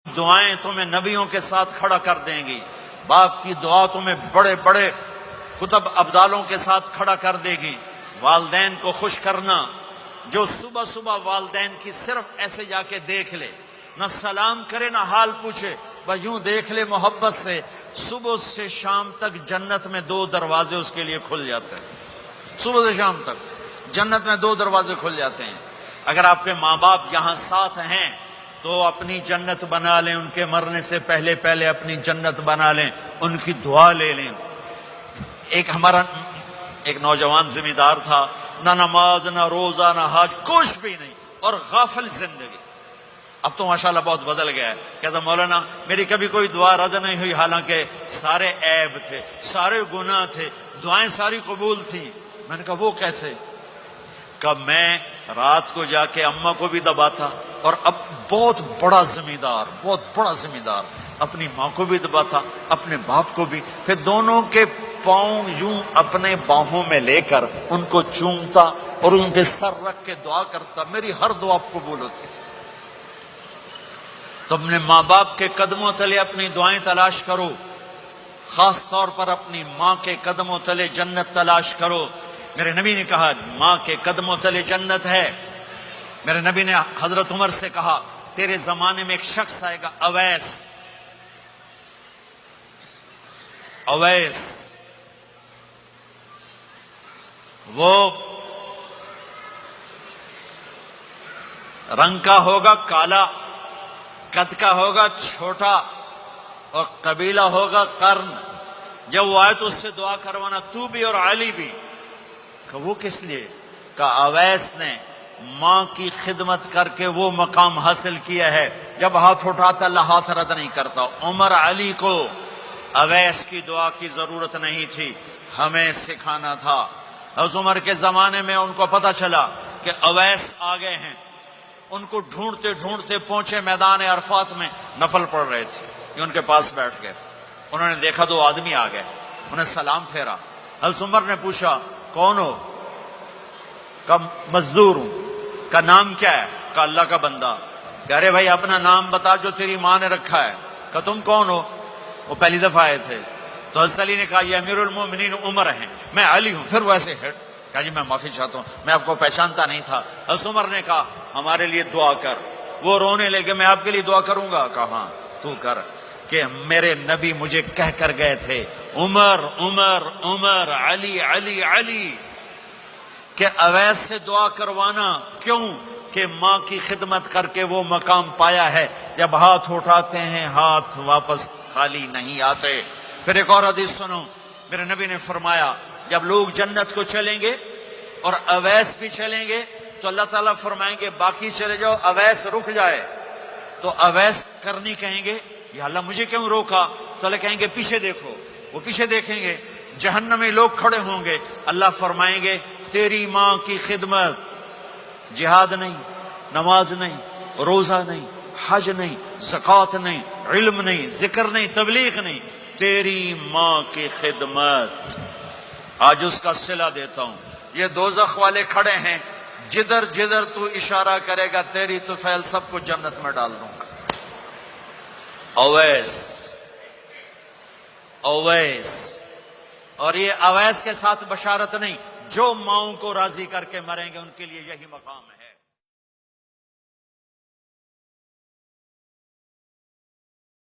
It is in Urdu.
دعائیں تمہیں نبیوں کے ساتھ کھڑا کر دیں گی، باپ کی دعا تمہیں بڑے بڑے کتب ابدالوں کے ساتھ کھڑا کر دے گی۔ والدین کو خوش کرنا، جو صبح صبح والدین کی صرف ایسے جا کے دیکھ لے، نہ سلام کرے نہ حال پوچھے، بس یوں دیکھ لے محبت سے، صبح سے شام تک جنت میں 2 دروازے اس کے لیے کھل جاتے ہیں۔ صبح سے شام تک جنت میں 2 دروازے کھل جاتے ہیں۔ اگر آپ کے ماں باپ یہاں ساتھ ہیں تو اپنی جنت بنا لیں، ان کے مرنے سے پہلے پہلے اپنی جنت بنا لیں، ان کی دعا لے لیں۔ ہمارا ایک نوجوان ذمہ دار تھا، نہ نماز نہ روزہ نہ حج، کچھ بھی نہیں، اور غافل زندگی۔ اب تو ماشاءاللہ بہت بدل گیا ہے۔ کہتا مولانا میری کبھی کوئی دعا رد نہیں ہوئی، حالانکہ سارے عیب تھے، سارے گناہ تھے، دعائیں ساری قبول تھیں۔ میں نے کہا وہ کیسے؟ کہ میں رات کو جا کے اماں کو بھی دباتا، اور اب بہت بڑا ذمہ دار اپنی ماں کو بھی دباتا، اپنے باپ کو بھی، پھر دونوں کے پاؤں یوں اپنے باہوں میں لے کر ان کو چومتا اور ان پہ سر رکھ کے دعا کرتا، میری ہر دعا قبول ہوتی تھی۔ تو اپنے ماں باپ کے قدموں تلے اپنی دعائیں تلاش کرو، خاص طور پر اپنی ماں کے قدموں تلے جنت تلاش کرو۔ میرے نبی نے کہا ماں کے قدموں تلے جنت ہے۔ میرے نبی نے حضرت عمر سے کہا تیرے زمانے میں ایک شخص آئے گا، اویس، وہ رنگ کا ہوگا کالا، قد کا ہوگا چھوٹا، اور قبیلہ ہوگا قرن۔ جب وہ آئے تو اس سے دعا کروانا، تو بھی اور علی بھی۔ کہ وہ کس لیے؟ کہ اویس نے ماں کی خدمت کر کے وہ مقام حاصل کیا ہے، جب ہاتھ اٹھاتا اللہ ہاتھ رد نہیں کرتا۔ عمر علی کو اویس کی دعا کی ضرورت نہیں تھی، ہمیں سکھانا تھا۔ اس عمر کے زمانے میں ان کو پتہ چلا کہ اویس آگے ہیں، ان کو ڈھونڈتے ڈھونڈتے پہنچے میدان عرفات میں، نفل پڑھ رہے تھے، یہ ان کے پاس بیٹھ گئے۔ انہوں نے دیکھا 2 آدمی آ گئے، انہیں سلام پھیرا۔ حضرت عمر نے پوچھا کون ہو؟ کہ مزدور ہوں۔ کا نام کیا ہے؟ کہ اللہ کا بندہ۔ کہ ارے بھائی اپنا نام بتا جو تیری ماں نے رکھا ہے۔ کہ تم کون ہو؟ وہ پہلی دفعہ آئے تھے۔ تو حضرت علی نے کہا یہ امیر المومنین عمر ہیں، میں علی ہوں۔ پھر وہ ایسے کہا جی میں معافی چاہتا ہوں، میں آپ کو پہچانتا نہیں تھا۔ حضرت عمر نے کہا ہمارے لیے دعا کر۔ وہ رونے لگے، میں آپ کے لیے دعا کروں گا؟ کہا ہاں تو کر، کہ میرے نبی مجھے کہہ کر گئے تھے عمر عمر عمر، علی علی علی، کہ اویس سے دعا کروانا۔ کیوں؟ کہ ماں کی خدمت کر کے وہ مقام پایا ہے، جب ہاتھ اٹھاتے ہیں ہاتھ واپس خالی نہیں آتے۔ پھر ایک اور حدیث سنو، میرے نبی نے فرمایا جب لوگ جنت کو چلیں گے اور اویس بھی چلیں گے تو اللہ تعالیٰ فرمائیں گے باقی چلے جاؤ، اویس رک جائے۔ تو اویس کرنی کہیں گے یا اللہ مجھے کیوں روکا؟ تو اللہ کہیں گے پیچھے دیکھو، وہ پیچھے دیکھیں گے، جہنم میں لوگ کھڑے ہوں گے، اللہ فرمائیں گے تیری ماں کی خدمت، جہاد نہیں، نماز نہیں، روزہ نہیں، حج نہیں، زکوٰۃ نہیں، علم نہیں، ذکر نہیں، تبلیغ نہیں، تیری ماں کی خدمت۔ آج اس کا صلہ دیتا ہوں۔ یہ دوزخ والے کھڑے ہیں، جدھر جدھر تو اشارہ کرے گا تیری طفیل سب کو جنت میں ڈال دوں گا۔ اویس، اور یہ اویس کے ساتھ بشارت نہیں، جو ماؤں کو راضی کر کے مریں گے ان کے لیے یہی مقام ہے۔